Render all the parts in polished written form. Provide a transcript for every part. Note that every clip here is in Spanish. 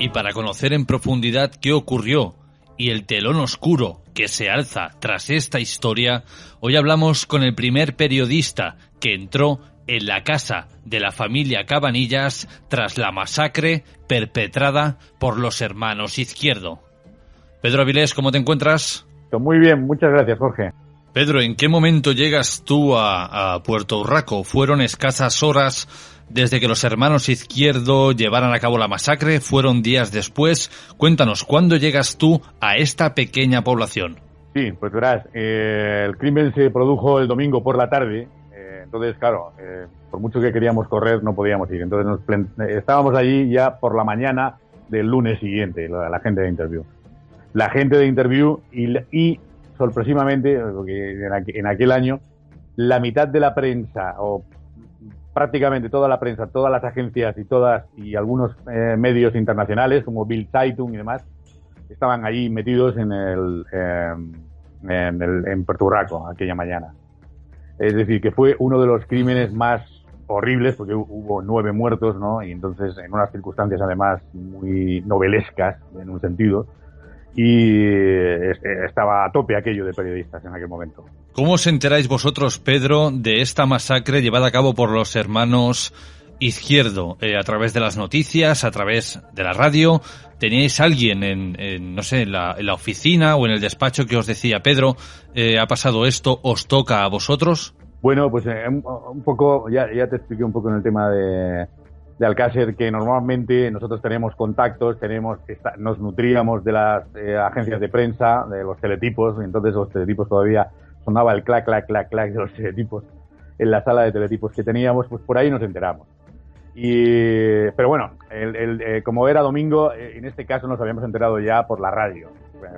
Y para conocer en profundidad qué ocurrió y el telón oscuro que se alza tras esta historia, hoy hablamos con el primer periodista que entró en la casa de la familia Cabanillas tras la masacre perpetrada por los hermanos Izquierdo. Pedro Avilés, ¿cómo te encuentras? Muy bien, muchas gracias, Jorge. Pedro, ¿en qué momento llegas tú a Puerto Urraco? ¿Fueron escasas horas desde que los hermanos Izquierdo llevaran a cabo la masacre? ¿Fueron días después? Cuéntanos, ¿cuándo llegas tú a esta pequeña población? Sí, pues verás, el crimen se produjo el domingo por la tarde, entonces, claro, por mucho que queríamos correr no podíamos ir. Entonces estábamos allí ya por la mañana del lunes siguiente, la gente de Interview. La gente de Interview y sorpresivamente, porque en aquel año, la mitad de la prensa, o prácticamente toda la prensa, todas las agencias y algunos medios internacionales, como Bild Zeitung y demás, estaban ahí metidos en Puerto Urraco aquella mañana. Es decir, que fue uno de los crímenes más horribles, porque hubo 9 muertos, ¿no? Y entonces, en unas circunstancias además muy novelescas, en un sentido, y estaba a tope aquello de periodistas en aquel momento. ¿Cómo os enteráis vosotros, Pedro, de esta masacre llevada a cabo por los hermanos Izquierdo? ¿A través de las noticias, a través de la radio? ¿Teníais alguien en la oficina o en el despacho que os decía, Pedro, ha pasado esto, os toca a vosotros? Bueno, pues un poco, ya te expliqué un poco en el tema de Alcácer, que normalmente nosotros tenemos contactos, nos nutríamos de las agencias de prensa, de los teletipos, y entonces los teletipos todavía sonaba el clac, clac, clac, clac de los teletipos en la sala de teletipos que teníamos, pues por ahí nos enteramos. Pero bueno, como era domingo, en este caso nos habíamos enterado ya por la radio,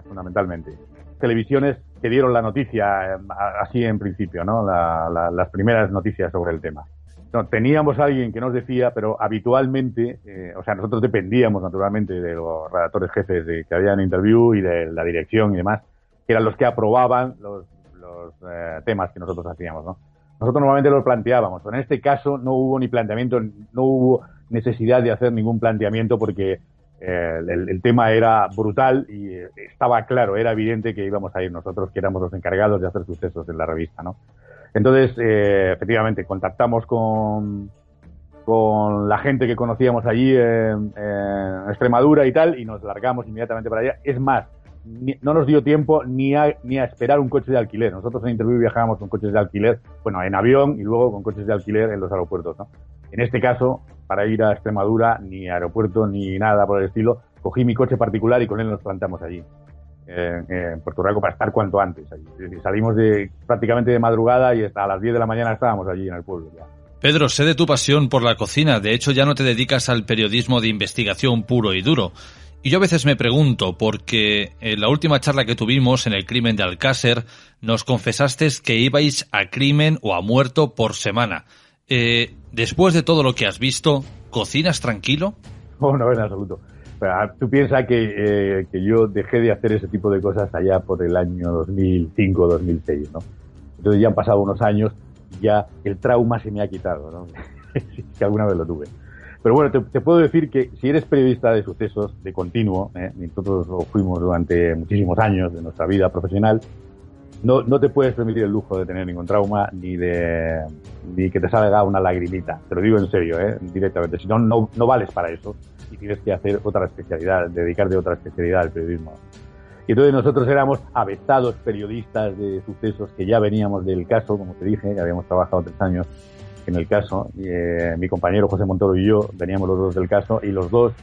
fundamentalmente. Televisiones que dieron la noticia así en principio, ¿no? Las primeras noticias sobre el tema. No, teníamos a alguien que nos decía, pero habitualmente, nosotros dependíamos naturalmente de los redactores jefes que había en Interview y de la dirección y demás, que eran los que aprobaban los temas que nosotros hacíamos, ¿no? Nosotros normalmente los planteábamos, pero en este caso no hubo ni planteamiento, no hubo necesidad de hacer ningún planteamiento porque el tema era brutal y estaba claro, era evidente que íbamos a ir nosotros, que éramos los encargados de hacer sucesos en la revista, ¿no? Entonces, efectivamente, contactamos con la gente que conocíamos allí en Extremadura y tal, y nos largamos inmediatamente para allá. Es más, no nos dio tiempo ni a esperar un coche de alquiler. Nosotros en Interview viajábamos con coches de alquiler, bueno, en avión y luego con coches de alquiler en los aeropuertos, ¿no? En este caso, para ir a Extremadura, ni aeropuerto ni nada por el estilo, cogí mi coche particular y con él nos plantamos allí, en Puerto Urraco, para estar cuanto antes allí. Es decir, salimos prácticamente de madrugada y hasta a las 10 de la mañana estábamos allí en el pueblo ya. Pedro, sé de tu pasión por la cocina. De hecho, ya no te dedicas al periodismo de investigación puro y duro. Y yo a veces me pregunto, porque en la última charla que tuvimos en el crimen de Alcácer, nos confesaste que ibais a crimen o a muerto por semana. Después de todo lo que has visto, ¿cocinas tranquilo? No, en absoluto. Tú piensas que yo dejé de hacer ese tipo de cosas allá por el año 2005, 2006, ¿no? Entonces ya han pasado unos años y ya el trauma se me ha quitado, ¿no? Que alguna vez lo tuve. Pero bueno, te puedo decir que si eres periodista de sucesos de continuo, nosotros lo fuimos durante muchísimos años de nuestra vida profesional, no te puedes permitir el lujo de tener ningún trauma ni que te salga una lagrimita. Te lo digo en serio, directamente. Si no vales para eso y tienes que hacer otra especialidad, dedicarte a otra especialidad al periodismo. Y entonces nosotros éramos avesados periodistas de sucesos que ya veníamos del caso, como te dije, que habíamos trabajado 3 años en el caso. Y, mi compañero José Montoro y yo veníamos los dos del caso y los dos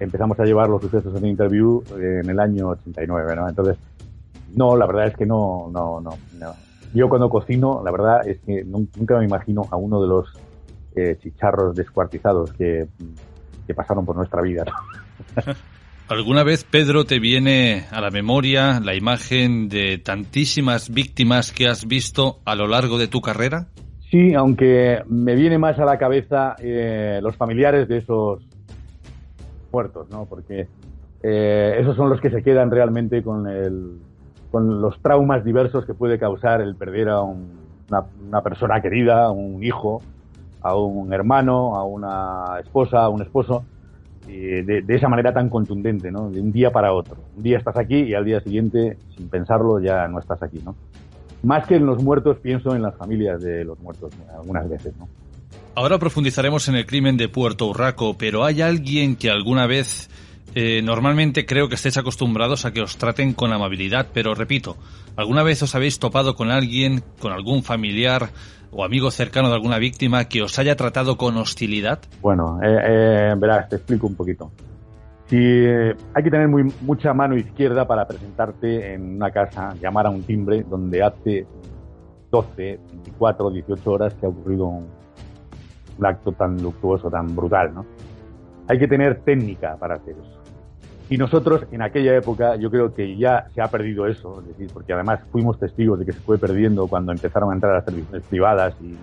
empezamos a llevar los sucesos en Interview en el año 89, ¿no? Entonces, no, la verdad es que no. Yo cuando cocino, la verdad es que nunca me imagino a uno de los chicharros descuartizados que pasaron por nuestra vida, ¿no? ¿Alguna vez, Pedro, te viene a la memoria la imagen de tantísimas víctimas que has visto a lo largo de tu carrera? Sí, aunque me viene más a la cabeza los familiares de esos muertos, ¿no? Porque esos son los que se quedan realmente con los traumas diversos que puede causar el perder a una persona querida, a un hijo, a un hermano, a una esposa, a un esposo. de esa manera tan contundente, ¿no? De un día para otro. Un día estás aquí y al día siguiente, sin pensarlo, ya no estás aquí, ¿no? Más que en los muertos, pienso en las familias de los muertos algunas veces, ¿no? Ahora profundizaremos en el crimen de Puerto Urraco, pero ¿hay alguien que alguna vez, normalmente creo que estéis acostumbrados a que os traten con amabilidad, pero repito, ¿alguna vez os habéis topado con alguien, con algún familiar o amigo cercano de alguna víctima que os haya tratado con hostilidad? Bueno, verás, te explico un poquito. Si hay que tener mucha mano izquierda para presentarte en una casa, llamar a un timbre donde hace 12, 24, 18 horas que ha ocurrido un acto tan luctuoso, tan brutal, ¿no? Hay que tener técnica para hacer eso. Y nosotros, en aquella época, yo creo que ya se ha perdido eso, es decir, porque además fuimos testigos de que se fue perdiendo cuando empezaron a entrar las televisiones privadas y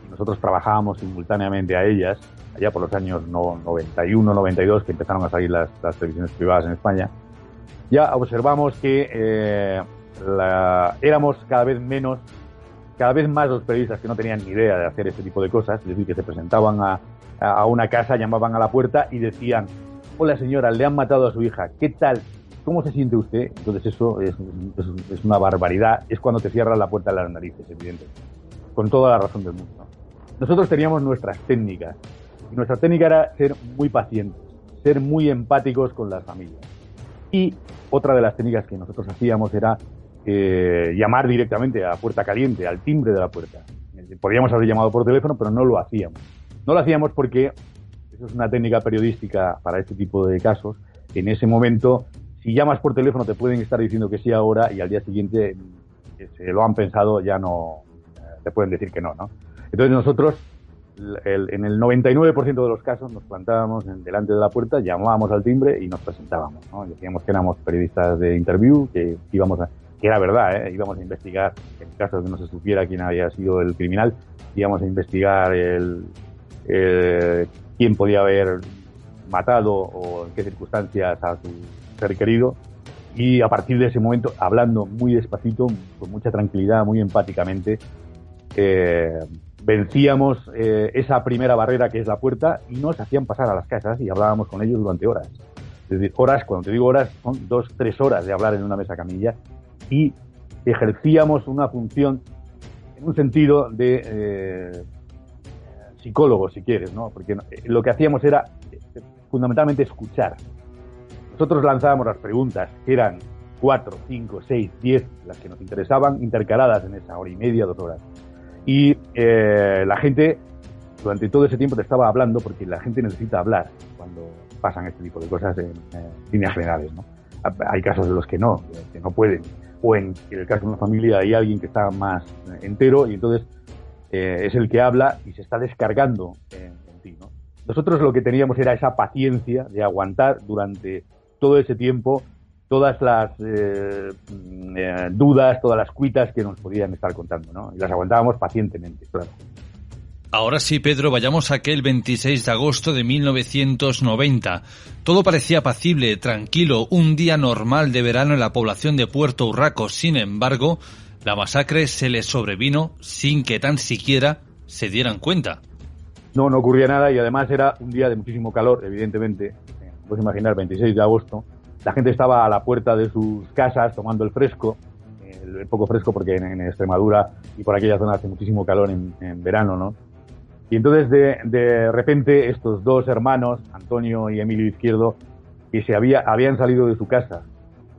nosotros trabajábamos simultáneamente a ellas, allá por los años 91, 92, que empezaron a salir las televisiones privadas en España. Ya observamos que éramos cada vez más los periodistas que no tenían ni idea de hacer este tipo de cosas, es decir, que se presentaban a una casa, llamaban a la puerta y decían: hola señora, le han matado a su hija, ¿qué tal? ¿Cómo se siente usted? Entonces eso es una barbaridad, es cuando te cierran la puerta en las narices, evidentemente, con toda la razón del mundo, ¿no? Nosotros teníamos nuestras técnicas, y nuestra técnica era ser muy pacientes, ser muy empáticos con las familias. Y otra de las técnicas que nosotros hacíamos era llamar directamente a puerta caliente, al timbre de la puerta. Podríamos haber llamado por teléfono, pero no lo hacíamos. No lo hacíamos porque eso es una técnica periodística para este tipo de casos. En ese momento, si llamas por teléfono, te pueden estar diciendo que sí ahora y al día siguiente, que se lo han pensado, ya no te pueden decir que no, ¿no? Entonces nosotros, en el 99% de los casos, nos plantábamos delante de la puerta, llamábamos al timbre y nos presentábamos, ¿no? Decíamos que éramos periodistas de interview, que era verdad, íbamos a investigar, en caso de que no se supiera quién había sido el criminal, íbamos a investigar quién podía haber matado o en qué circunstancias a su ser querido, y a partir de ese momento, hablando muy despacito, con mucha tranquilidad, muy empáticamente, vencíamos esa primera barrera que es la puerta y nos hacían pasar a las casas y hablábamos con ellos durante horas. Es decir, horas, cuando te digo horas, son 2-3 horas de hablar en una mesa camilla, y ejercíamos una función en un sentido de psicólogo, si quieres, ¿no? Porque lo que hacíamos era fundamentalmente escuchar. Nosotros lanzábamos las preguntas, que eran 4, 5, 6, 10, las que nos interesaban, intercaladas en esa hora y media, 2 horas. Y la gente, durante todo ese tiempo, te estaba hablando, porque la gente necesita hablar cuando pasan este tipo de cosas en líneas generales, ¿no? Hay casos de los que no pueden. O en el caso de una familia hay alguien que está más entero y entonces es el que habla y se está descargando en ti, ¿no? Nosotros lo que teníamos era esa paciencia de aguantar durante todo ese tiempo todas las dudas, todas las cuitas que nos podían estar contando, ¿no? Y las aguantábamos pacientemente, claro. Ahora sí, Pedro, vayamos a aquel 26 de agosto de 1990. Todo parecía apacible, tranquilo, un día normal de verano en la población de Puerto Urraco. Sin embargo, la masacre se les sobrevino sin que tan siquiera se dieran cuenta. No ocurría nada y además era un día de muchísimo calor, evidentemente. Puedes imaginar, 26 de agosto. La gente estaba a la puerta de sus casas tomando el fresco, el poco fresco porque en Extremadura y por aquella zona hace muchísimo calor en verano, ¿no? Y entonces de repente estos dos hermanos, Antonio y Emilio Izquierdo, que habían salido de su casa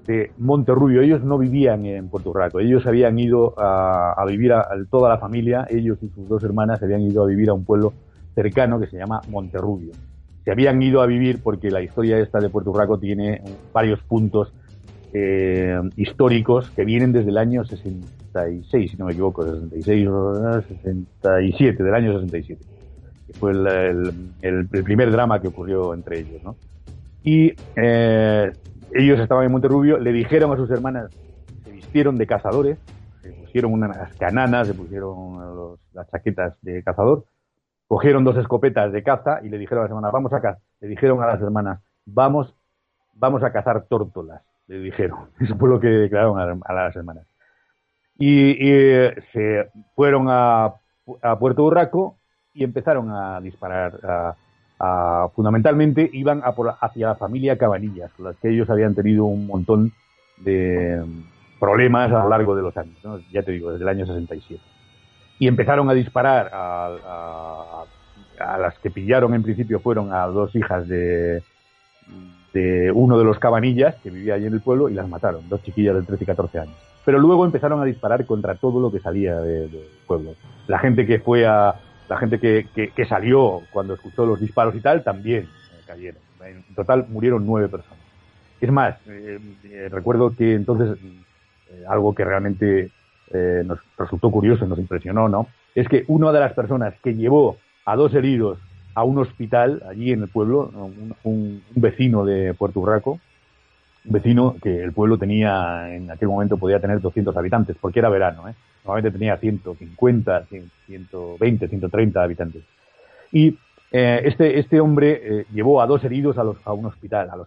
de Monterrubio, ellos no vivían en Puerto Urraco, ellos habían ido a vivir, toda la familia, ellos y sus dos hermanas habían ido a vivir a un pueblo cercano que se llama Monterrubio. Se habían ido a vivir porque la historia esta de Puerto Urraco tiene varios puntos históricos que vienen desde el año 66, si no me equivoco, 66 o 67, del año 67, que fue el primer drama que ocurrió entre ellos, ¿no? Y ellos estaban en Monterrubio, le dijeron a sus hermanas, se vistieron de cazadores, se pusieron unas cananas, se pusieron las chaquetas de cazador, cogieron 2 escopetas de caza y le dijeron a las hermanas, vamos a cazar. Le dijeron a las hermanas, vamos a cazar tórtolas, le dijeron. Eso fue lo que declararon a las hermanas. Y se fueron a Puerto Urraco y empezaron a disparar fundamentalmente iban hacia la familia Cabanillas, con las que ellos habían tenido un montón de problemas a lo largo de los años, ¿no? Ya te digo, desde el año 67. Y empezaron a disparar a las que pillaron en principio fueron a 2 hijas de uno de los Cabanillas que vivía allí en el pueblo y las mataron, 2 chiquillas de 13 y 14 años. Pero luego empezaron a disparar contra todo lo que salía del pueblo. La gente que salió cuando escuchó los disparos y tal también cayeron. En total murieron 9 personas. Es más, recuerdo que entonces algo que realmente nos resultó curioso y nos impresionó, ¿no? Es que una de las personas que llevó a 2 heridos a un hospital allí en el pueblo, un vecino de Puerto Urraco, un vecino que el pueblo tenía, en aquel momento podía tener 200 habitantes, porque era verano, ¿eh? Normalmente tenía 150, 120, 130 habitantes. Y este hombre llevó a 2 heridos a un hospital, al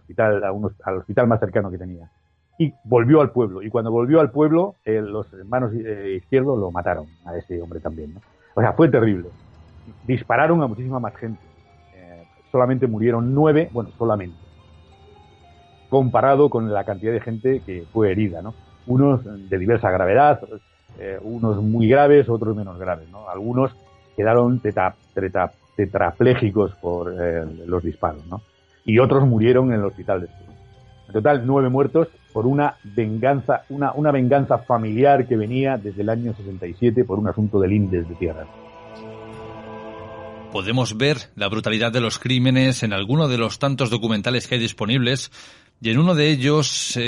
hospital más cercano que tenía. Y volvió al pueblo. Y cuando volvió al pueblo, los hermanos izquierdos lo mataron a ese hombre también, ¿no? O sea, fue terrible. Dispararon a muchísima más gente. Solamente murieron 9, bueno, solamente. Comparado con la cantidad de gente que fue herida, ¿no? Unos de diversa gravedad, unos muy graves, otros menos graves, ¿no? Algunos quedaron tetraplégicos por los disparos, ¿no? Y otros murieron en el hospital después. En total, 9 muertos por una venganza, una venganza familiar que venía desde el año 67 por un asunto de lindes de tierras. Podemos ver la brutalidad de los crímenes en alguno de los tantos documentales que hay disponibles, y en uno de ellos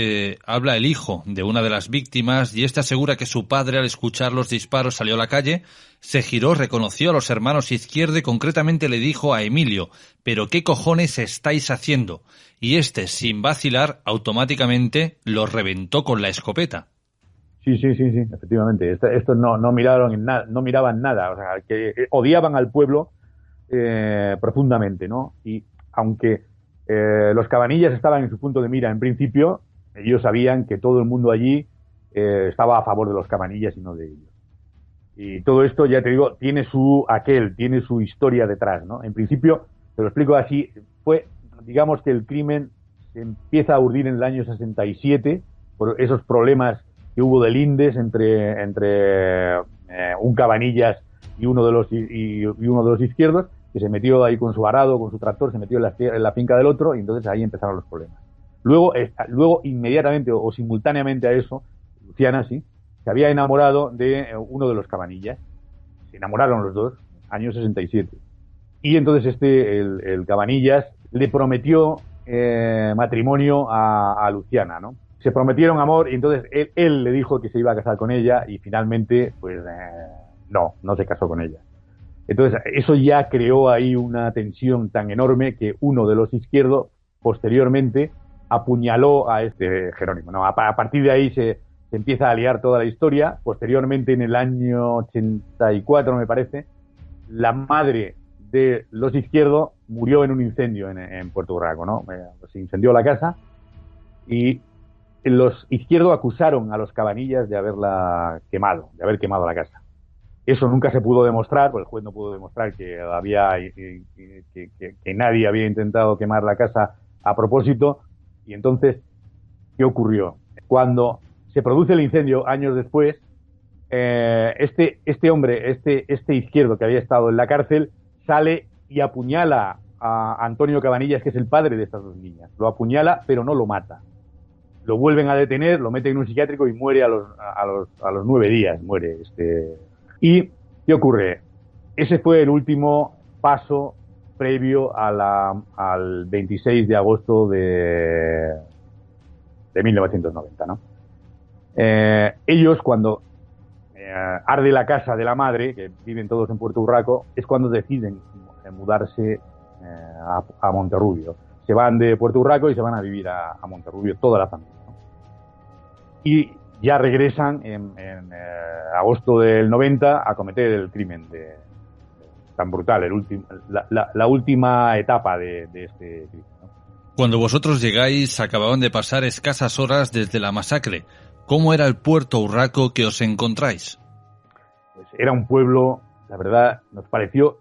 habla el hijo de una de las víctimas, y este asegura que su padre, al escuchar los disparos, salió a la calle, se giró, reconoció a los hermanos Izquierdo y concretamente le dijo a Emilio: «¿Pero qué cojones estáis haciendo?». Y este, sin vacilar, automáticamente los reventó con la escopeta. Sí, efectivamente. Estos no miraban nada, o sea, que odiaban al pueblo profundamente, ¿no? Y aunque los Cabanillas estaban en su punto de mira en principio, ellos sabían que todo el mundo allí estaba a favor de los Cabanillas y no de ellos. Y todo esto, ya te digo, tiene su historia detrás, ¿no? En principio, te lo explico así, digamos que el crimen se empieza a urdir en el año 67 por esos problemas que hubo de lindes entre un Cabanillas y uno de los izquierdos, que se metió ahí con su arado, con su tractor, se metió en la finca del otro, y entonces ahí empezaron los problemas. Luego inmediatamente o simultáneamente a eso, Luciana se había enamorado de uno de los Cabanillas. Se enamoraron los dos, año 67. Y entonces el Cabanillas le prometió matrimonio a Luciana, ¿no? Se prometieron amor y entonces él le dijo que se iba a casar con ella y finalmente, pues, no se casó con ella. Entonces, eso ya creó ahí una tensión tan enorme que uno de los izquierdos, posteriormente, apuñaló a este Jerónimo, ¿no? A partir de ahí se empieza a liar toda la historia. Posteriormente, en el año 84, me parece, la madre de los izquierdos murió en un incendio en Puerto Urraco, ¿no? Se incendió la casa y los izquierdos acusaron a los Cabanillas de haber quemado la casa. Eso nunca se pudo demostrar, porque el juez no pudo demostrar que nadie había intentado quemar la casa a propósito. Y entonces, ¿qué ocurrió? Cuando se produce el incendio años después, este hombre, este izquierdo que había estado en la cárcel, sale y apuñala a Antonio Cabanillas, que es el padre de estas 2 niñas. Lo apuñala, pero no lo mata. Lo vuelven a detener, lo meten en un psiquiátrico y muere a los 9 días. Muere ¿Y qué ocurre? Ese fue el último paso previo al 26 de agosto de 1990, ¿no? Ellos, cuando arde la casa de la madre, que viven todos en Puerto Urraco, es cuando deciden mudarse a Monterrubio. Se van de Puerto Urraco y se van a vivir a Monterrubio, toda la familia, ¿no? Y ya regresan en agosto del 90 a cometer el crimen tan brutal, la última etapa de este crimen, ¿no? Cuando vosotros llegáis, acababan de pasar escasas horas desde la masacre. ¿Cómo era el Puerto Urraco que os encontráis? Pues era un pueblo, la verdad, nos pareció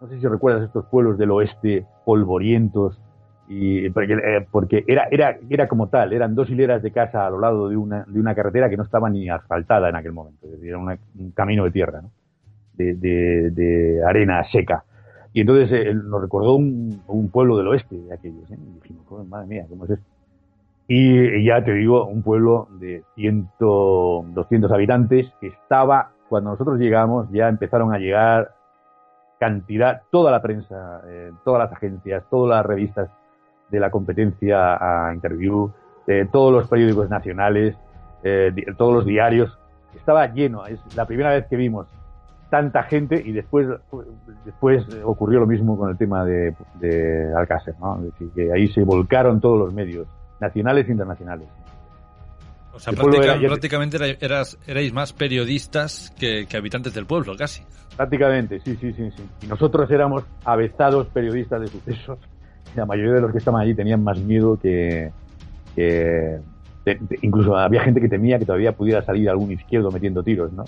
no sé si recuerdas estos pueblos del oeste polvorientos, y porque era como tal, eran 2 hileras de casa a lo largo de una carretera que no estaba ni asfaltada en aquel momento, es decir, era un camino de tierra, ¿no? de arena seca. Y entonces nos recordó un pueblo del oeste de aquellos, ¿eh? Y dijimos, madre mía, ¿cómo es esto? Y ya te digo, un pueblo de 200 habitantes que estaba, cuando nosotros llegamos, ya empezaron a llegar cantidad, toda la prensa, todas las agencias, todas las revistas de la competencia a Interview, todos los periódicos nacionales, todos los diarios. Estaba lleno. Es la primera vez que vimos tanta gente, y después ocurrió lo mismo con el tema de Alcácer, ¿no? Es decir, que ahí se volcaron todos los medios, nacionales e internacionales. O sea, prácticamente erais más periodistas que habitantes del pueblo, casi. Prácticamente, sí. Y nosotros éramos avezados periodistas de sucesos. La mayoría de los que estaban allí tenían más miedo incluso había gente que temía que todavía pudiera salir algún izquierdo metiendo tiros, ¿no?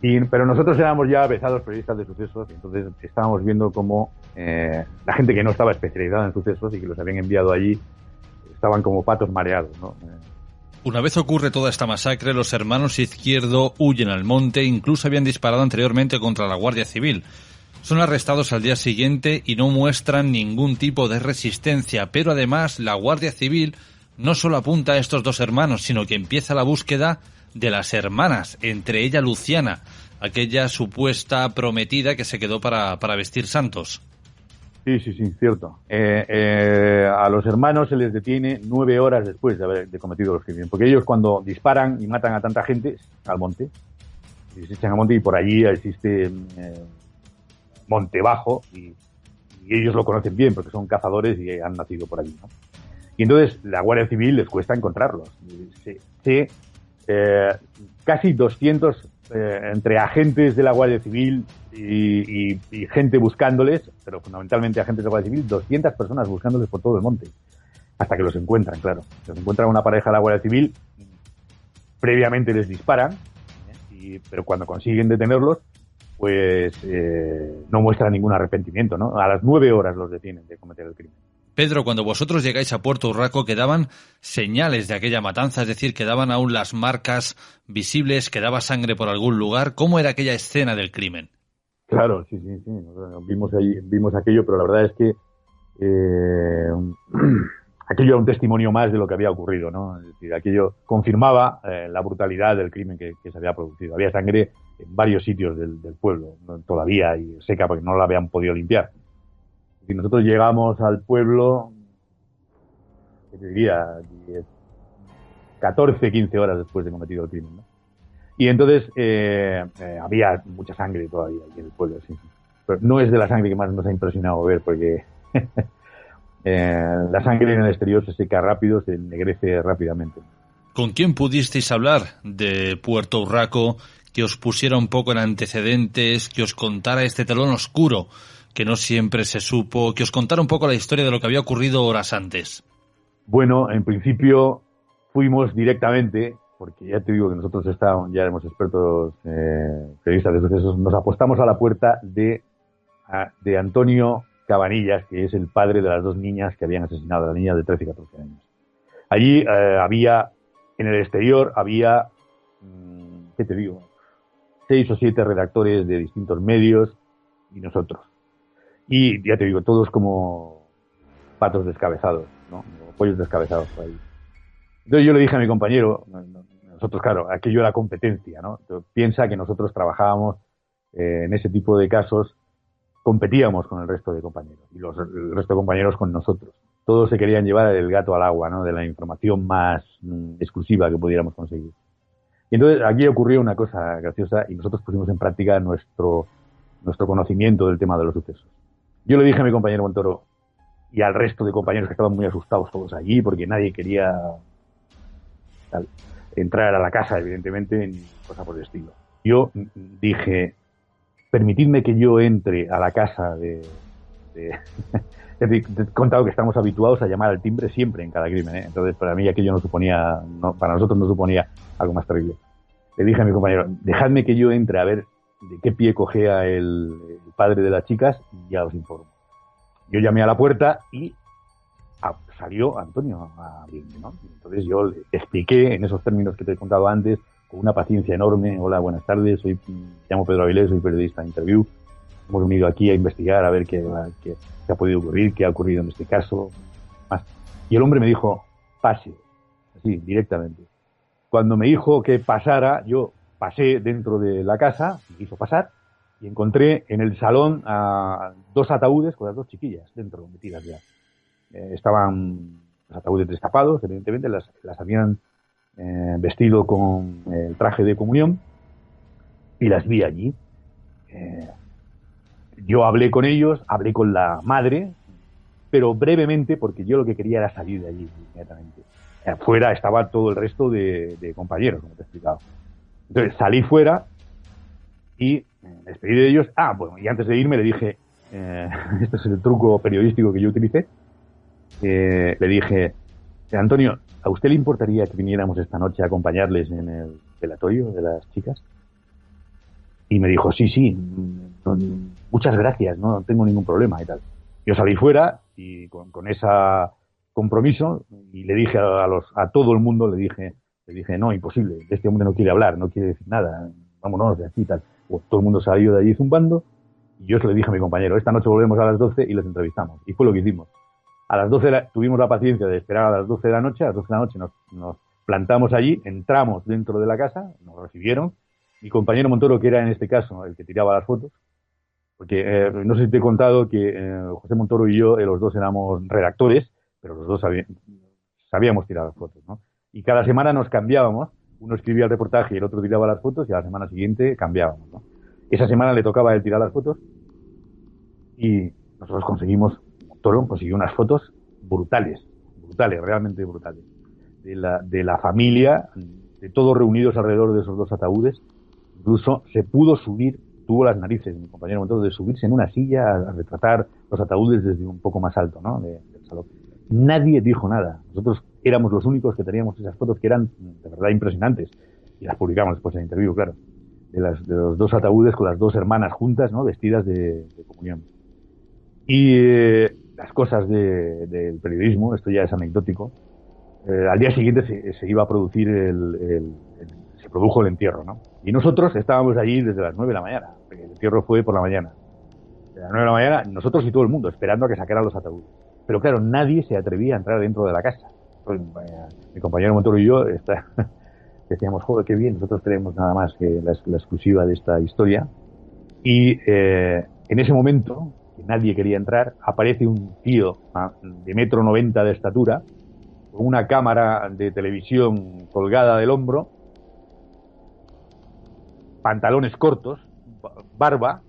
Pero nosotros éramos ya avezados periodistas de sucesos, y entonces estábamos viendo cómo la gente que no estaba especializada en sucesos y que los habían enviado allí estaban como patos mareados, ¿no? Una vez ocurre toda esta masacre, los hermanos Izquierdo huyen al monte, incluso habían disparado anteriormente contra la Guardia Civil. Son arrestados al día siguiente y no muestran ningún tipo de resistencia, pero además la Guardia Civil no solo apunta a estos 2 hermanos, sino que empieza la búsqueda de las hermanas, entre ellas Luciana, aquella supuesta prometida que se quedó para vestir santos. Sí, cierto. A los hermanos se les detiene 9 horas después de haber cometido los crímenes, porque ellos cuando disparan y matan a tanta gente, al monte, y se echan al monte, y por allí existe monte bajo, y ellos lo conocen bien porque son cazadores y han nacido por allí, ¿no? Y entonces la Guardia Civil les cuesta encontrarlos. Casi 200 entre agentes de la Guardia Civil y gente buscándoles, pero fundamentalmente agentes de la Guardia Civil, 200 personas buscándoles por todo el monte, hasta que los encuentran, claro. Los encuentran una pareja de la Guardia Civil, previamente les disparan, pero cuando consiguen detenerlos, pues no muestran ningún arrepentimiento, ¿no? A las 9 horas los detienen de cometer el crimen. Pedro, cuando vosotros llegáis a Puerto Urraco, quedaban señales de aquella matanza, es decir, quedaban aún las marcas visibles, quedaba sangre por algún lugar. ¿Cómo era aquella escena del crimen? Claro, sí. Vimos aquello, pero la verdad es que aquello era un testimonio más de lo que había ocurrido, ¿no? Es decir, aquello confirmaba la brutalidad del crimen que se había producido. Había sangre en varios sitios del pueblo, ¿no? Todavía, y seca porque no la habían podido limpiar. Si nosotros llegamos al pueblo, ¿qué te diría? 14, 15 horas después de cometido el crimen, ¿no? Y entonces había mucha sangre todavía aquí en el pueblo, sí. Pero no es de la sangre que más nos ha impresionado ver, porque la sangre en el exterior se seca rápido, se ennegrece rápidamente. ¿Con quién pudisteis hablar de Puerto Urraco, que os pusiera un poco en antecedentes, que os contara este telón oscuro que no siempre se supo, que os contara un poco la historia de lo que había ocurrido horas antes? Bueno, en principio fuimos directamente, porque ya te digo que nosotros ya éramos expertos periodistas de sucesos, nos apostamos a la puerta de Antonio Cabanillas, que es el padre de las 2 niñas que habían asesinado, las niñas de 13 y 14 años. Allí en el exterior había, ¿qué te digo? 6 o 7 redactores de distintos medios y nosotros. Y ya te digo, todos como patos descabezados, ¿no? Pollos descabezados por ahí. Entonces yo le dije a mi compañero, nosotros, claro, aquello era competencia, ¿no? Entonces, piensa que nosotros trabajábamos en ese tipo de casos, competíamos con el resto de compañeros, y el resto de compañeros con nosotros. Todos se querían llevar el gato al agua, ¿no? De la información más exclusiva que pudiéramos conseguir. Y entonces aquí ocurrió una cosa graciosa, y nosotros pusimos en práctica nuestro conocimiento del tema de los sucesos. Yo le dije a mi compañero Montoro y al resto de compañeros que estaban muy asustados todos allí, porque nadie quería entrar a la casa, evidentemente, ni cosa por el estilo. Yo dije, permitidme que yo entre a la casa es decir, te he contado que estamos habituados a llamar al timbre siempre en cada crimen, ¿eh? Entonces para mí aquello para nosotros no suponía algo más terrible. Le dije a mi compañero, dejadme que yo entre a ver de qué pie cogea el padre de las chicas y ya os informo. Yo llamé a la puerta y salió Antonio a abrirme, ¿no? Entonces yo le expliqué en esos términos que te he contado antes, con una paciencia enorme. Hola, buenas tardes, me llamo Pedro Avilés, soy periodista de Interview. Hemos venido aquí a investigar, a ver qué ha podido ocurrir, qué ha ocurrido en este caso. Más. Y el hombre me dijo, pase, así, directamente. Cuando me dijo que pasara, yo pasé dentro de la casa, me hizo pasar, y encontré en el salón a 2 ataúdes con las 2 chiquillas dentro, metidas ya. Estaban los ataúdes destapados, evidentemente, las habían vestido con el traje de comunión, y las vi allí. Yo hablé con ellos, hablé con la madre, pero brevemente, porque yo lo que quería era salir de allí inmediatamente. Fuera estaba todo el resto de compañeros, como te he explicado. Entonces salí fuera y me despedí de ellos. Bueno, y antes de irme le dije, este es el truco periodístico que yo utilicé, le dije, Antonio, ¿a usted le importaría que viniéramos esta noche a acompañarles en el velatorio de las chicas? Y me dijo, sí, muchas gracias, no tengo ningún problema y tal. Yo salí fuera y con ese compromiso, y le dije a todo el mundo, le dije, no, imposible, este hombre no quiere hablar, no quiere decir nada, vámonos de aquí y tal. Pues todo el mundo salió de allí zumbando, y yo se le dije a mi compañero, esta noche volvemos a las 12 y les entrevistamos. Y fue lo que hicimos. A las 12 tuvimos la paciencia de esperar a las 12 de la noche, a las 12 de la noche nos plantamos allí, entramos dentro de la casa, nos recibieron. Mi compañero Montoro, que era en este caso el que tiraba las fotos, porque no sé si te he contado que José Montoro y yo, los dos éramos redactores, pero los dos sabíamos tirar las fotos, ¿no? Y cada semana nos cambiábamos, uno escribía el reportaje y el otro tiraba las fotos, y a la semana siguiente cambiábamos, ¿no? Esa semana le tocaba a él tirar las fotos y nosotros Montoro consiguió unas fotos brutales, realmente brutales, de la familia, de todos reunidos alrededor de esos 2 ataúdes. Incluso se pudo subir, tuvo las narices, mi compañero Montoro, de subirse en una silla a retratar los ataúdes desde un poco más alto, ¿no?, del salón. Nadie dijo nada. Nosotros éramos los únicos que teníamos esas fotos, que eran de verdad impresionantes, y las publicamos después en el Interview, claro, de los 2 ataúdes con las 2 hermanas juntas, ¿no?, vestidas de comunión. Y las cosas del periodismo, esto ya es anecdótico. Al día siguiente se iba a producir se produjo el entierro, ¿no? Y nosotros estábamos allí desde las 9 de la mañana, porque el entierro fue por la mañana. De las 9 de la mañana, nosotros y todo el mundo, esperando a que sacaran los ataúdes. Pero claro, nadie se atrevía a entrar dentro de la casa. Pues, mi compañero Montoro y yo decíamos, joder, qué bien, nosotros tenemos nada más que la exclusiva de esta historia. Y en ese momento, que nadie quería entrar, aparece un tío de 1,90 m de estatura, con una cámara de televisión colgada del hombro, pantalones cortos, barba,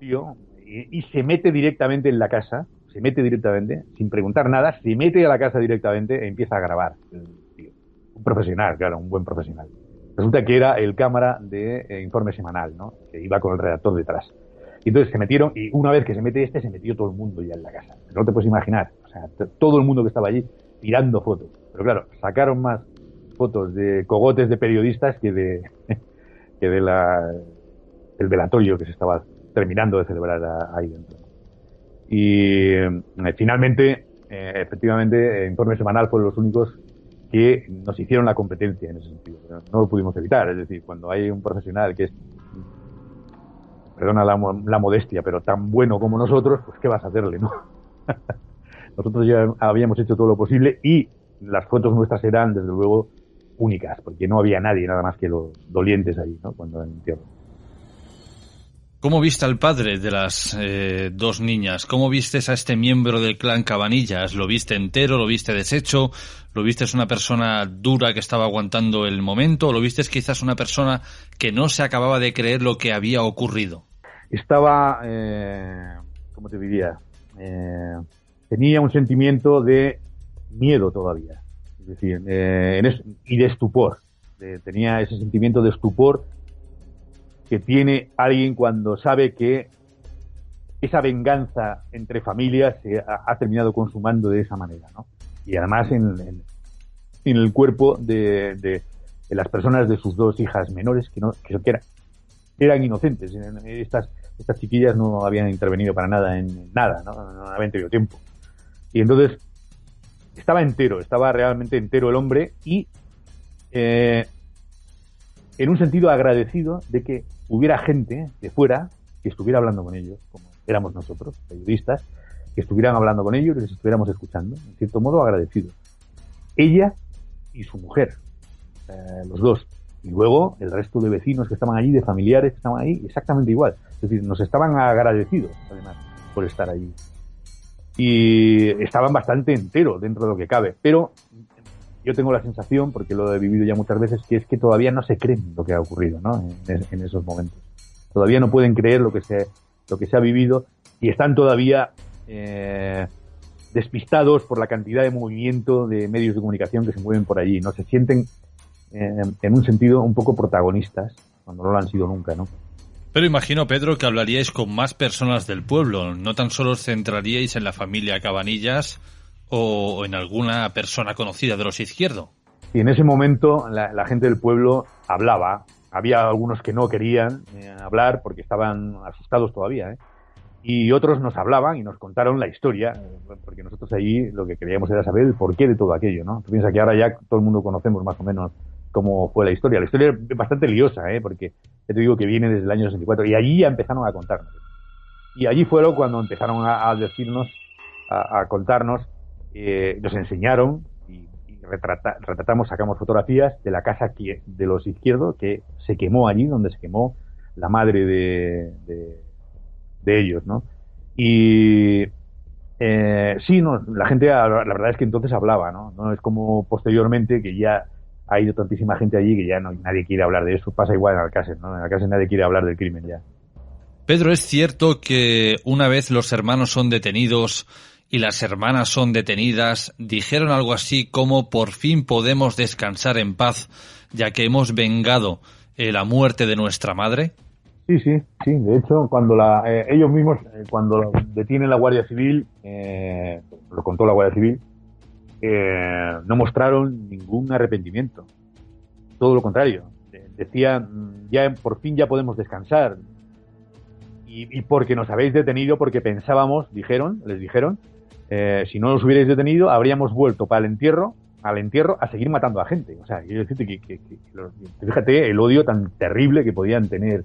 tío, y se mete directamente en la casa, sin preguntar nada, se mete a la casa directamente e empieza a grabar. Tío. Un profesional, claro, un buen profesional. Resulta que era el cámara de Informe Semanal, ¿no?, que iba con el redactor detrás. Y entonces se metieron, y una vez que se metió todo el mundo ya en la casa. No te puedes imaginar, o sea, todo el mundo que estaba allí tirando fotos. Pero claro, sacaron más fotos de cogotes de periodistas que del velatorio que se estaba terminando de celebrar ahí dentro. Y finalmente, efectivamente, Informe Semanal fueron los únicos que nos hicieron la competencia en ese sentido. No lo pudimos evitar, es decir, cuando hay un profesional que es, perdona la modestia, pero tan bueno como nosotros, pues ¿qué vas a hacerle, no? Nosotros ya habíamos hecho todo lo posible y las fotos nuestras eran, desde luego, únicas, porque no había nadie, nada más que los dolientes ahí, ¿no?, cuando en el entierro. ¿Cómo viste al padre de las 2 niñas? ¿Cómo vistes a este miembro del clan Cabanillas? ¿Lo viste entero? ¿Lo viste deshecho? ¿Lo vistes una persona dura que estaba aguantando el momento? ¿O lo vistes quizás una persona que no se acababa de creer lo que había ocurrido? Estaba, ¿cómo te diría? Tenía un sentimiento de miedo todavía, es decir, y de estupor. Tenía ese sentimiento de estupor que tiene alguien cuando sabe que esa venganza entre familias se ha terminado consumando de esa manera, ¿no? Y además en el cuerpo de las personas de sus 2 hijas menores, que eran inocentes. Estas chiquillas no habían intervenido para nada en nada, no habían tenido tiempo. Y entonces estaba realmente entero el hombre y en un sentido agradecido de que hubiera gente de fuera que estuviera hablando con ellos, como éramos nosotros, periodistas, que estuvieran hablando con ellos y les estuviéramos escuchando, en cierto modo agradecido. Ella y su mujer, los dos. Y luego el resto de vecinos que estaban allí, de familiares que estaban ahí, exactamente igual. Es decir, nos estaban agradecidos, además, por estar allí. Y estaban bastante enteros dentro de lo que cabe. Pero yo tengo la sensación, porque lo he vivido ya muchas veces, que es que todavía no se creen lo que ha ocurrido, ¿no? En esos momentos. Todavía no pueden creer lo que se ha vivido y están todavía despistados por la cantidad de movimiento de medios de comunicación que se mueven por allí, ¿no? Se sienten en un sentido un poco protagonistas, cuando no lo han sido nunca, ¿no? Pero imagino, Pedro, que hablaríais con más personas del pueblo, no tan solo os centraríais en la familia Cabanillas o en alguna persona conocida de los Izquierdo. Y en ese momento la gente del pueblo hablaba. Había algunos que no querían hablar porque estaban asustados todavía, ¿eh? Y otros nos hablaban y nos contaron la historia, porque nosotros allí lo que queríamos era saber el porqué de todo aquello, ¿no? Tú piensas que ahora ya todo el mundo conocemos más o menos cómo fue la historia. La historia es bastante liosa, porque ya te digo que viene desde el año 64 y allí ya empezaron a contarnos. Y allí fueron cuando empezaron a decirnos, a contarnos, nos enseñaron y retratamos, sacamos fotografías de la casa de los Izquierdo que se quemó allí, donde se quemó la madre de ellos, ¿no? Y sí, no, la gente, la verdad es que entonces hablaba, ¿no? No es como posteriormente que ya ha ido tantísima gente allí que ya nadie quiere hablar de eso. Pasa igual en Alcácer, ¿no? En Alcácer nadie quiere hablar del crimen ya. Pedro, ¿es cierto que una vez los hermanos son detenidos y las hermanas son detenidas, dijeron algo así como por fin podemos descansar en paz ya que hemos vengado la muerte de nuestra madre? Sí. De hecho, cuando ellos mismos, cuando detienen la Guardia Civil, lo contó la Guardia Civil, no mostraron ningún arrepentimiento. Todo lo contrario. Decían, ya por fin ya podemos descansar. Y porque nos habéis detenido, porque pensábamos, les dijeron, si no nos hubierais detenido, habríamos vuelto para el entierro a seguir matando a gente. O sea, quiero decirte que fíjate el odio tan terrible que podían tener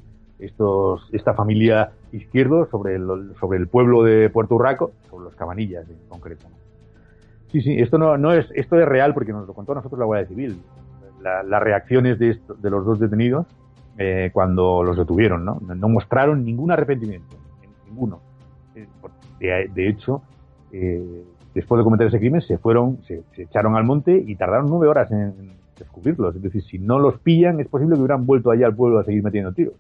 esta familia Izquierdo sobre el pueblo de Puerto Urraco, sobre los Cabanillas en concreto. Sí, esto es real porque nos lo contó a nosotros la Guardia Civil. Las reacciones de los dos detenidos cuando los detuvieron, ¿no? No mostraron ningún arrepentimiento, ninguno. De hecho, después de cometer ese crimen se echaron al monte y tardaron 9 horas en descubrirlos. Es decir, si no los pillan es posible que hubieran vuelto allá al pueblo a seguir metiendo tiros.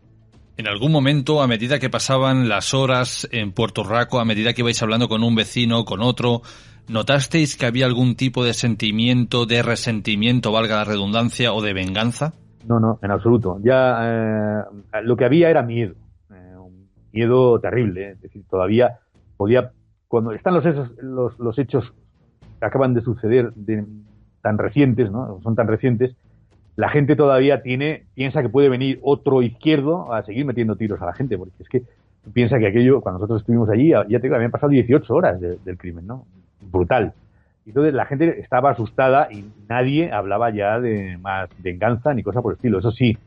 En algún momento, a medida que pasaban las horas en Puerto Urraco, a medida que ibais hablando con un vecino, con otro, ¿notasteis que había algún tipo de sentimiento, de resentimiento, valga la redundancia, o de venganza? No, en absoluto. Ya lo que había era miedo, un miedo terrible. Es decir, todavía cuando están los hechos que acaban de suceder tan recientes, ¿no? Son tan recientes, la gente todavía piensa que puede venir otro Izquierdo a seguir metiendo tiros a la gente, porque es que piensa que aquello, cuando nosotros estuvimos allí, ya te digo, habían pasado 18 horas del crimen, ¿no? Brutal. Entonces la gente estaba asustada y nadie hablaba ya de más venganza ni cosa por el estilo. Eso sí,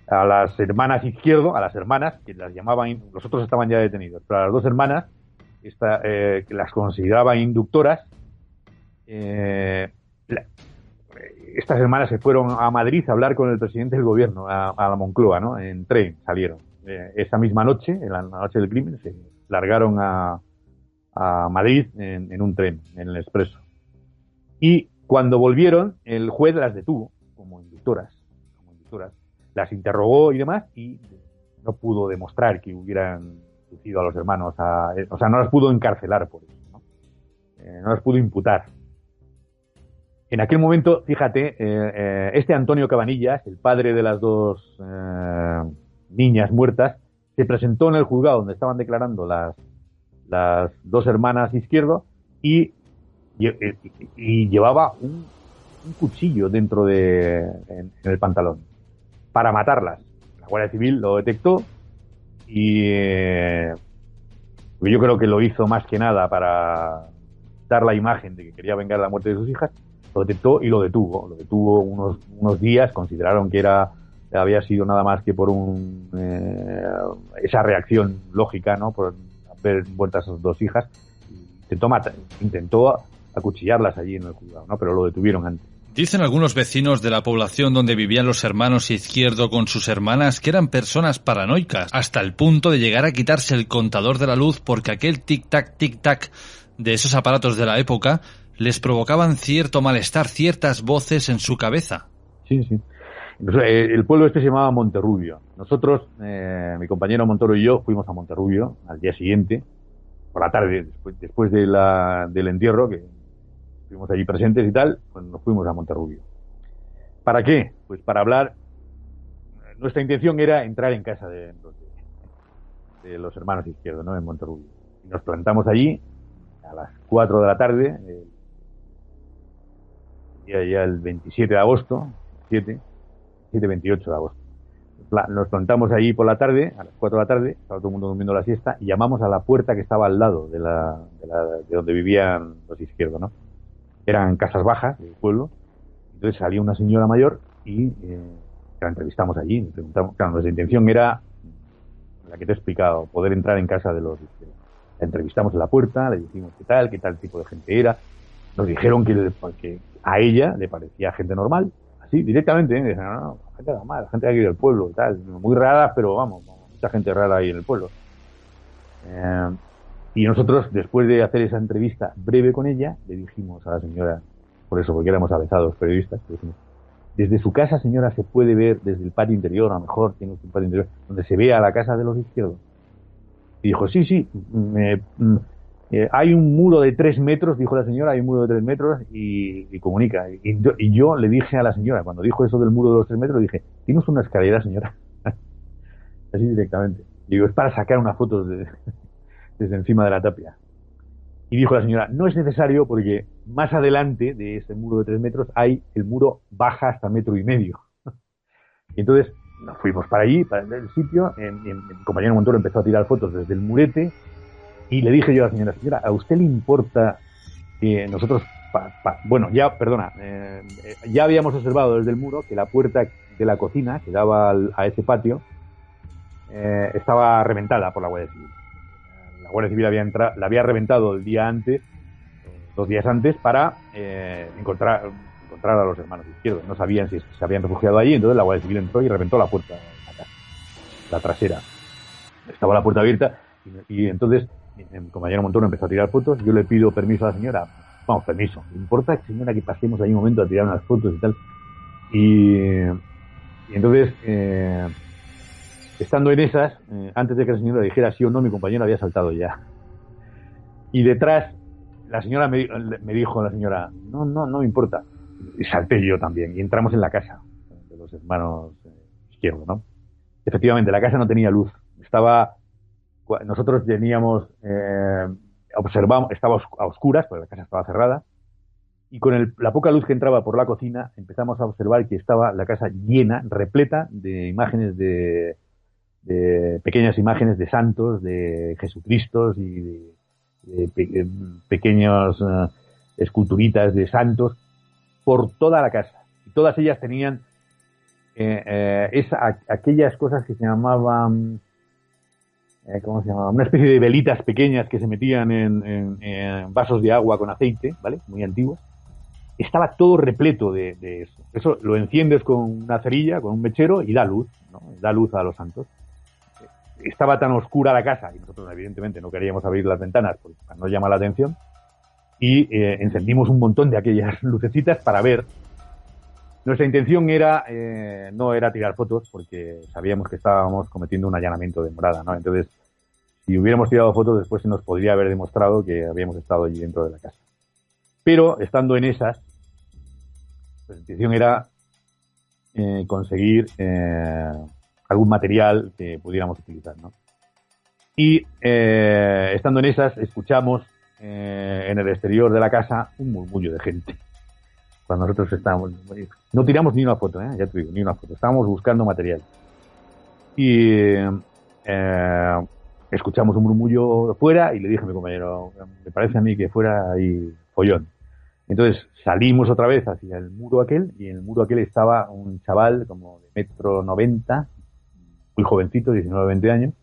a las hermanas Izquierdo, a las hermanas, que las llamaban, los otros estaban ya detenidos, pero a las dos hermanas, que las consideraban inductoras, estas hermanas se fueron a Madrid a hablar con el presidente del gobierno, a la Moncloa, ¿no? En tren salieron. Esa misma noche, en la noche del crimen, se largaron a Madrid en un tren, en el expreso. Y cuando volvieron, el juez las detuvo como inductoras. Las interrogó y demás, y no pudo demostrar que hubieran inducido a los hermanos o sea, no las pudo encarcelar por eso, ¿no? No las pudo imputar. En aquel momento, fíjate, este Antonio Cabanillas, el padre de las dos niñas muertas, se presentó en el juzgado donde estaban declarando las dos hermanas Izquierdo y llevaba un cuchillo en el pantalón para matarlas. La Guardia Civil lo detectó y yo creo que lo hizo más que nada para dar la imagen de que quería vengar la muerte de sus hijas. Lo detectó y lo detuvo. Lo detuvo unos días. Consideraron que había sido nada más que por esa reacción lógica, ¿no? Por haber muerto a sus dos hijas. Intentó acuchillarlas allí en el juzgado, ¿no? Pero lo detuvieron antes. Dicen algunos vecinos de la población donde vivían los hermanos Izquierdo con sus hermanas que eran personas paranoicas, hasta el punto de llegar a quitarse el contador de la luz porque aquel tic-tac de esos aparatos de la época les provocaban cierto malestar, ciertas voces en su cabeza. Sí, sí. El pueblo este se llamaba Monterrubio. Nosotros, mi compañero Montoro y yo, fuimos a Monterrubio al día siguiente, por la tarde, después del entierro, que estuvimos allí presentes y tal, pues nos fuimos a Monterrubio. ¿Para qué? Pues para hablar. Nuestra intención era entrar en casa de los hermanos Izquierdo, ¿no? En Monterrubio. Y nos plantamos allí a las 4 de la tarde, ya el 27 de agosto, 28 de agosto. Nos plantamos allí por la tarde, a las 4 de la tarde, estaba todo el mundo durmiendo la siesta, y llamamos a la puerta que estaba al lado de donde vivían los Izquierdo, ¿no? Eran casas bajas del pueblo. Entonces salía una señora mayor y la entrevistamos allí. Le preguntamos, claro, nuestra intención era la que te he explicado, poder entrar en casa de los Izquierdo. La entrevistamos en la puerta, le dijimos qué tal tipo de gente era. Nos dijeron que a ella le parecía gente normal, así, directamente. Dicen, no, gente normal, gente de aquí del pueblo, tal, muy rara, pero vamos, mucha gente rara ahí en el pueblo. Y nosotros, después de hacer esa entrevista breve con ella, le dijimos a la señora, porque éramos avezados periodistas, le dijimos, desde su casa, señora, se puede ver desde el patio interior, a lo mejor tiene un patio interior, donde se ve a la casa de los Izquierdo. Y dijo, sí, hay un muro de 3 metros, dijo la señora, hay un muro de 3 metros y comunica. Y yo le dije a la señora, cuando dijo eso del muro de los 3 metros, dije, ¿tienes una escalera, señora? Así directamente. Digo, es para sacar una foto desde encima de la tapia. Y dijo la señora, no es necesario porque más adelante de ese muro de 3 metros hay el muro baja hasta 1,5 metros. Y entonces nos fuimos para allí, para el sitio, mi compañero Montoro empezó a tirar fotos desde el murete y le dije yo a la señora, ¿a usted le importa que nosotros, ya habíamos observado desde el muro que la puerta de la cocina que daba a ese patio estaba reventada por la Guardia Civil. La Guardia Civil la había reventado el día antes, 2 días antes, para encontrar a los hermanos Izquierdo. No sabían si se habían refugiado allí, entonces la Guardia Civil entró y reventó la puerta de la casa, la trasera. Estaba la puerta abierta y entonces mi compañero Montoro empezó a tirar fotos. Yo le pido permiso a la señora, permiso, ¿le importa, señora, que pasemos ahí un momento a tirar unas fotos y tal? Y entonces, estando en esas, antes de que la señora dijera sí o no, mi compañero había saltado ya. Y detrás, la señora me dijo, no me importa. Y salté yo también. Y entramos en la casa de los hermanos Izquierdo, ¿no? Efectivamente, la casa no tenía luz. Nosotros teníamos, observamos, estaba a oscuras, porque la casa estaba cerrada. Y con la poca luz que entraba por la cocina, empezamos a observar que estaba la casa llena, repleta de imágenes de pequeñas imágenes de santos, de Jesucristos y de pequeños esculturitas de santos por toda la casa. Y todas ellas tenían aquellas cosas que se llamaban, ¿cómo se llamaba? Una especie de velitas pequeñas que se metían en vasos de agua con aceite, ¿vale? Muy antiguos. Estaba todo repleto de eso. Eso lo enciendes con una cerilla, con un mechero y da luz, ¿no? Da luz a los santos. Estaba tan oscura la casa y nosotros evidentemente no queríamos abrir las ventanas para no llamar la atención y encendimos un montón de aquellas lucecitas para ver. Nuestra intención no era tirar fotos porque sabíamos que estábamos cometiendo un allanamiento de morada, ¿no? Entonces, si hubiéramos tirado fotos después se nos podría haber demostrado que habíamos estado allí dentro de la casa. Pero estando en esas, nuestra intención era conseguir algún material que pudiéramos utilizar, ¿no? Y estando en esas, escuchamos en el exterior de la casa un murmullo de gente. Cuando nosotros estábamos... No tiramos ni una foto, ya te digo, ni una foto. Estábamos buscando material. Y escuchamos un murmullo fuera y le dije a mi compañero, me parece a mí que fuera ahí follón. Entonces salimos otra vez hacia el muro aquel, y en el muro aquel estaba un chaval como de 1,90 m, muy jovencito, 19 20 años.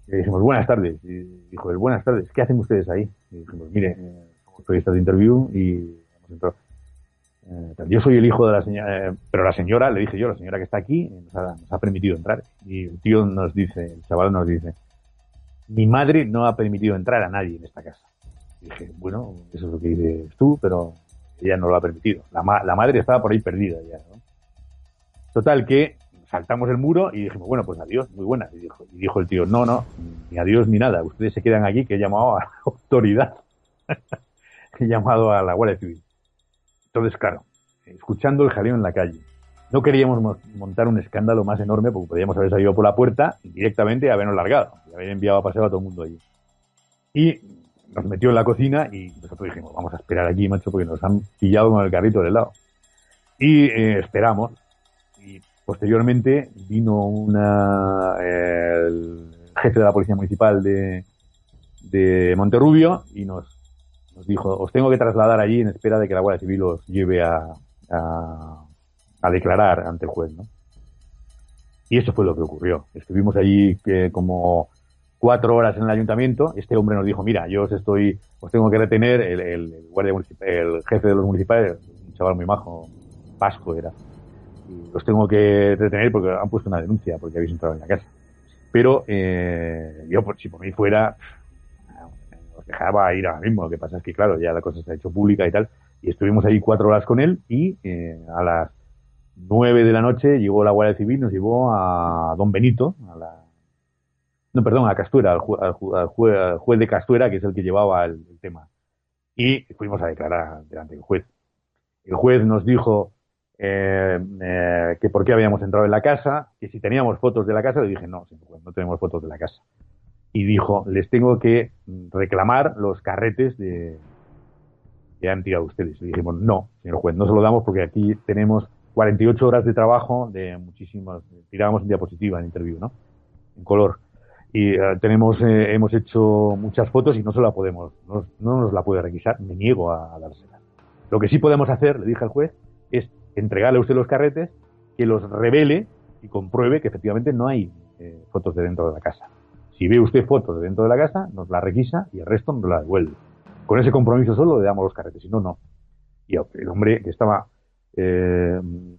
Y le dijimos, buenas tardes. Y dijo, buenas tardes, ¿qué hacen ustedes ahí? Y dijimos, mire, somos periodistas de Interview y hemos entrado. Yo soy el hijo de la señora, pero la señora, le dije yo, la señora que está aquí, nos ha permitido entrar. Y el tío nos dice, el chaval nos dice, mi madre no ha permitido entrar a nadie en esta casa. Y dije, bueno, eso es lo que dices tú, pero ella no lo ha permitido. La madre estaba por ahí perdida ya, ¿no? Total, que saltamos el muro y dijimos, bueno, pues adiós, muy buena. Y dijo el tío, no, ni adiós ni nada, ustedes se quedan aquí, que he llamado a la autoridad. He llamado a la Guardia Civil. Entonces, claro, escuchando el jaleo en la calle, no queríamos montar un escándalo más enorme porque podíamos haber salido por la puerta y directamente habernos largado y haber enviado a paseo a todo el mundo allí. Y nos metió en la cocina y nosotros dijimos, vamos a esperar aquí, macho, porque nos han pillado con el carrito de helado. Y esperamos. Y posteriormente vino el jefe de la Policía Municipal de Monterrubio y nos dijo, os tengo que trasladar allí en espera de que la Guardia Civil os lleve a declarar ante el juez, ¿no? Y eso fue lo que ocurrió. Estuvimos allí como 4 horas en el ayuntamiento. Este hombre nos dijo, mira, yo os tengo que retener, el jefe de los municipales, un chaval muy majo, vasco era, y los tengo que retener porque han puesto una denuncia porque habéis entrado en la casa. Pero yo, si por mí fuera, os dejaba ir ahora mismo. Lo que pasa es que, claro, ya la cosa se ha hecho pública y tal, y estuvimos ahí 4 horas con él y a las 9 de la noche llegó la Guardia Civil, nos llevó a Don Benito, a Castuera, al juez de Castuera, que es el que llevaba el tema. Y fuimos a declarar delante del juez. El juez nos dijo que por qué habíamos entrado en la casa, que si teníamos fotos de la casa. Le dije, no, señor juez, no tenemos fotos de la casa. Y dijo, les tengo que reclamar los carretes que han tirado ustedes. Le dijimos, no, señor juez, no se lo damos porque aquí tenemos 48 horas de trabajo de muchísimas, tirábamos en diapositiva en Interview, ¿no? En color. Y hemos hecho muchas fotos y no se la podemos, no nos la puede requisar, me niego a dársela. Lo que sí podemos hacer, le dije al juez, es entregarle a usted los carretes, que los revele y compruebe que efectivamente no hay fotos de dentro de la casa. Si ve usted fotos de dentro de la casa, nos la requisa y el resto nos la devuelve. Con ese compromiso solo le damos los carretes, si no, no. Y el hombre que estaba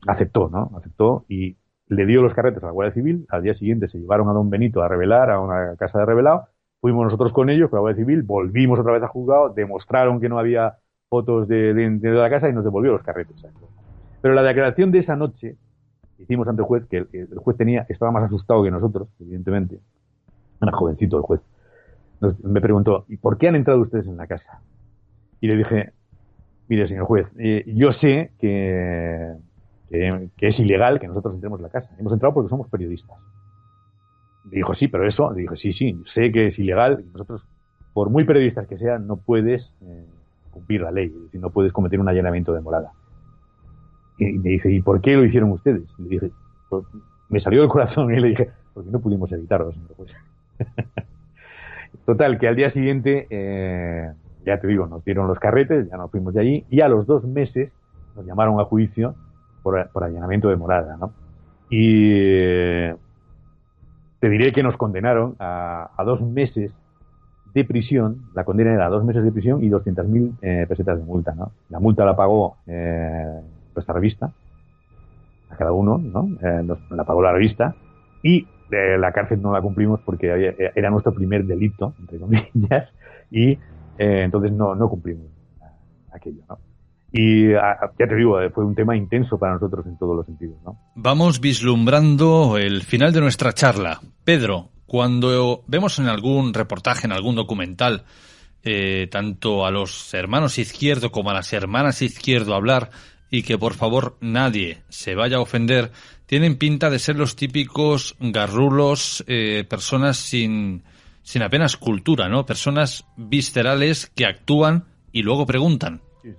aceptó, ¿no? Aceptó y le dio los carretes a la Guardia Civil. Al día siguiente se llevaron a Don Benito a revelar a una casa de revelado. Fuimos nosotros con ellos, con la Guardia Civil, volvimos otra vez al juzgado, demostraron que no había fotos de la casa y nos devolvió los carretes. Pero la declaración de esa noche hicimos ante el juez, que el juez estaba más asustado que nosotros, evidentemente. Era jovencito el juez. Me preguntó, ¿y por qué han entrado ustedes en la casa? Y le dije, mire, señor juez, yo sé que es ilegal que nosotros entremos en la casa. Hemos entrado porque somos periodistas. Me dijo, sí, pero eso. Le dije, sí, sé que es ilegal. Nosotros, por muy periodistas que sean, no puedes cumplir la ley. Es decir, no puedes cometer un allanamiento de morada. Y me dice, ¿y por qué lo hicieron ustedes? Y le dije, pues, me salió del corazón y le dije, porque no pudimos evitarlo, señor juez. Total, que al día siguiente, ya te digo, nos dieron los carretes, ya nos fuimos de allí, y a los 2 meses nos llamaron a juicio por allanamiento de morada, ¿no? Y te diré que nos condenaron a 2 meses de prisión. La condena era 2 meses de prisión y 200.000 pesetas de multa, ¿no? La multa la pagó nuestra revista, a cada uno, ¿no? La pagó la revista, y la cárcel no la cumplimos porque era nuestro primer delito, entre comillas, y entonces no cumplimos aquello, ¿no? Y ya te digo, fue un tema intenso para nosotros en todos los sentidos, ¿no? Vamos vislumbrando el final de nuestra charla. Pedro, cuando vemos en algún reportaje, en algún documental, tanto a los hermanos Izquierdo como a las hermanas Izquierdo hablar, y que por favor nadie se vaya a ofender, tienen pinta de ser los típicos garrulos, personas sin apenas cultura, ¿no? Personas viscerales que actúan y luego preguntan. Sí,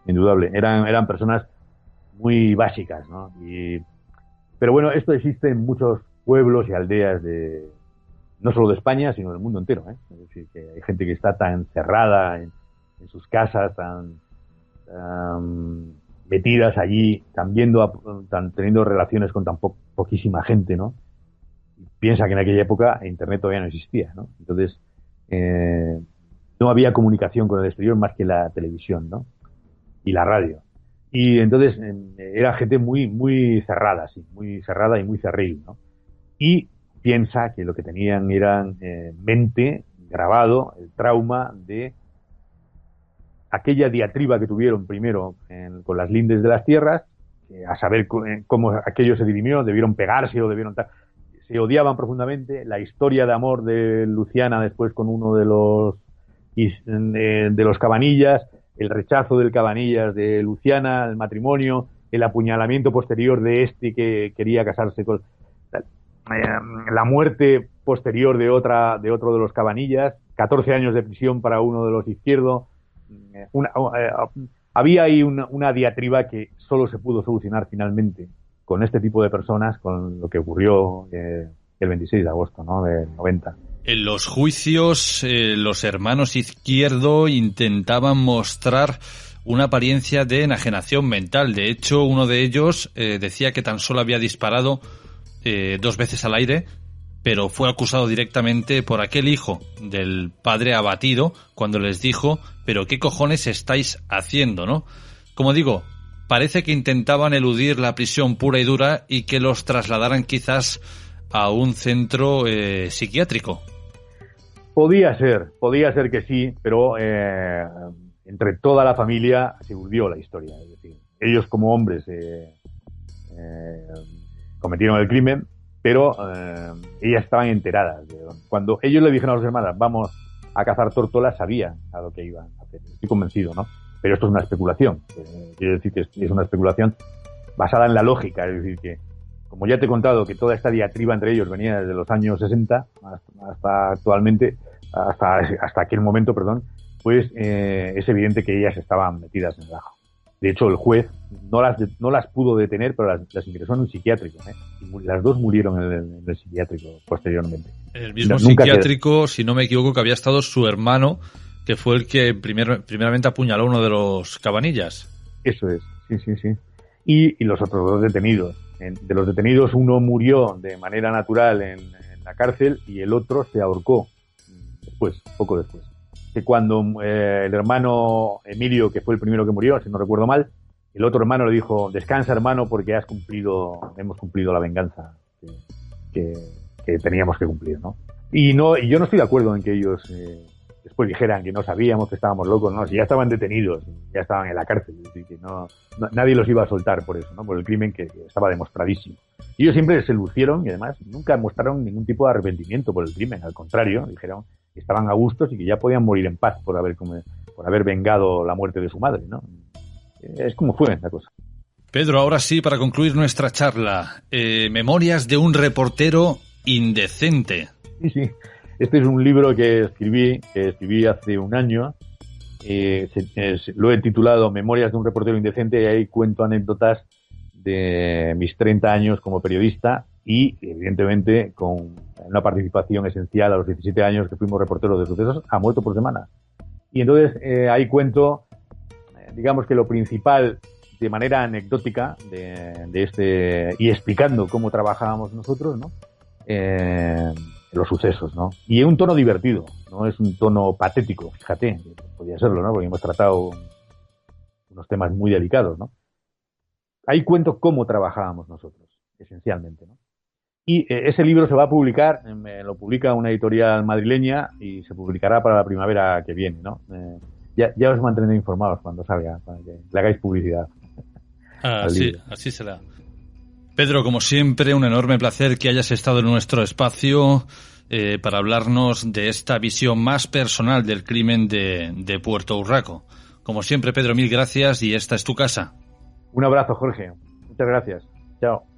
indudable. Eran personas muy básicas, ¿no? Pero bueno, esto existe en muchos pueblos y aldeas no solo de España, sino del mundo entero, ¿eh? Es decir, que hay gente que está tan cerrada en sus casas, tan metidas allí, tan teniendo relaciones con tan poquísima gente, ¿no? Piensa que en aquella época Internet todavía no existía, ¿no? Entonces, no había comunicación con el exterior más que la televisión, ¿no? Y la radio. Y entonces era gente muy, muy cerrada, sí, muy cerrada y muy cerril, ¿no? Y piensa que lo que tenían eran mente, grabado, el trauma de aquella diatriba que tuvieron primero con las lindes de las tierras, a saber cómo aquello se dirimió, debieron pegarse o se odiaban profundamente, la historia de amor de Luciana después con uno de los Cabanillas, el rechazo del Cabanillas de Luciana, el matrimonio, el apuñalamiento posterior de este que quería casarse con la muerte posterior de otro de los Cabanillas, 14 años de prisión para uno de los Izquierdo. Había ahí una diatriba que solo se pudo solucionar finalmente con este tipo de personas, con lo que ocurrió el 26 de agosto, ¿no?, del 90. En los juicios, los hermanos Izquierdo intentaban mostrar una apariencia de enajenación mental. De hecho, uno de ellos decía que tan solo había disparado 2 veces al aire, pero fue acusado directamente por aquel hijo del padre abatido cuando les dijo: ¿pero qué cojones estáis haciendo, no? Como digo, parece que intentaban eludir la prisión pura y dura y que los trasladaran quizás a un centro psiquiátrico. Podía ser que sí, pero entre toda la familia se hundió la historia. Es decir, ellos como hombres cometieron el crimen, pero ellas estaban enteradas. Cuando ellos le dijeron a los hermanos, vamos a cazar tórtolas, sabían a lo que iban a hacer. Estoy convencido, ¿no? Pero esto es una especulación. Quiero decir que es una especulación basada en la lógica. Es decir, que como ya te he contado que toda esta diatriba entre ellos venía desde los años 60 hasta actualmente, hasta aquel momento, perdón, pues es evidente que ellas estaban metidas en el ajo. De hecho, el juez no las pudo detener, pero las ingresó en un psiquiátrico, ¿eh? Y las dos murieron en el psiquiátrico posteriormente. El mismo psiquiátrico, si no me equivoco, que había estado su hermano, que fue el que primeramente apuñaló a uno de los Cabanillas. Eso es, sí. Y los otros 2 detenidos. De los detenidos, uno murió de manera natural en la cárcel y el otro se ahorcó poco después. Que cuando el hermano Emilio, que fue el primero que murió, si no recuerdo mal, el otro hermano le dijo: descansa, hermano, porque hemos cumplido la venganza que teníamos que cumplir, ¿no? Y yo no estoy de acuerdo en que ellos después dijeran que no sabíamos, que estábamos locos, ¿no? Si ya estaban detenidos, ya estaban en la cárcel, es decir, que nadie los iba a soltar por eso, ¿no? Por el crimen que estaba demostradísimo. Y ellos siempre se lucieron y además nunca mostraron ningún tipo de arrepentimiento por el crimen, al contrario, dijeron que estaban a gustos y que ya podían morir en paz por haber vengado la muerte de su madre, ¿no? Es como fue la cosa. Pedro, ahora sí, para concluir nuestra charla, Memorias de un reportero indecente. Sí. Este es un libro que escribí hace un año. Lo he titulado Memorias de un reportero indecente, y ahí cuento anécdotas de mis 30 años como periodista y, evidentemente, con una participación esencial a los 17 años que fuimos reporteros de sucesos a muerto por semana. Y entonces ahí cuento, digamos que lo principal de manera anecdótica de y explicando cómo trabajábamos nosotros, ¿no? Los sucesos, ¿no? Y en un tono divertido, no es un tono patético, fíjate, podría serlo, ¿no? Porque hemos tratado unos temas muy delicados, ¿no? Ahí cuento cómo trabajábamos nosotros, esencialmente, ¿no? Y ese libro se va a publicar, lo publica una editorial madrileña y se publicará para la primavera que viene, ¿no? Ya os mantendré informados cuando salga, para que le hagáis publicidad. Así será. Pedro, como siempre, un enorme placer que hayas estado en nuestro espacio para hablarnos de esta visión más personal del crimen de Puerto Urraco. Como siempre, Pedro, 1000 gracias y esta es tu casa. Un abrazo, Jorge. Muchas gracias. Chao.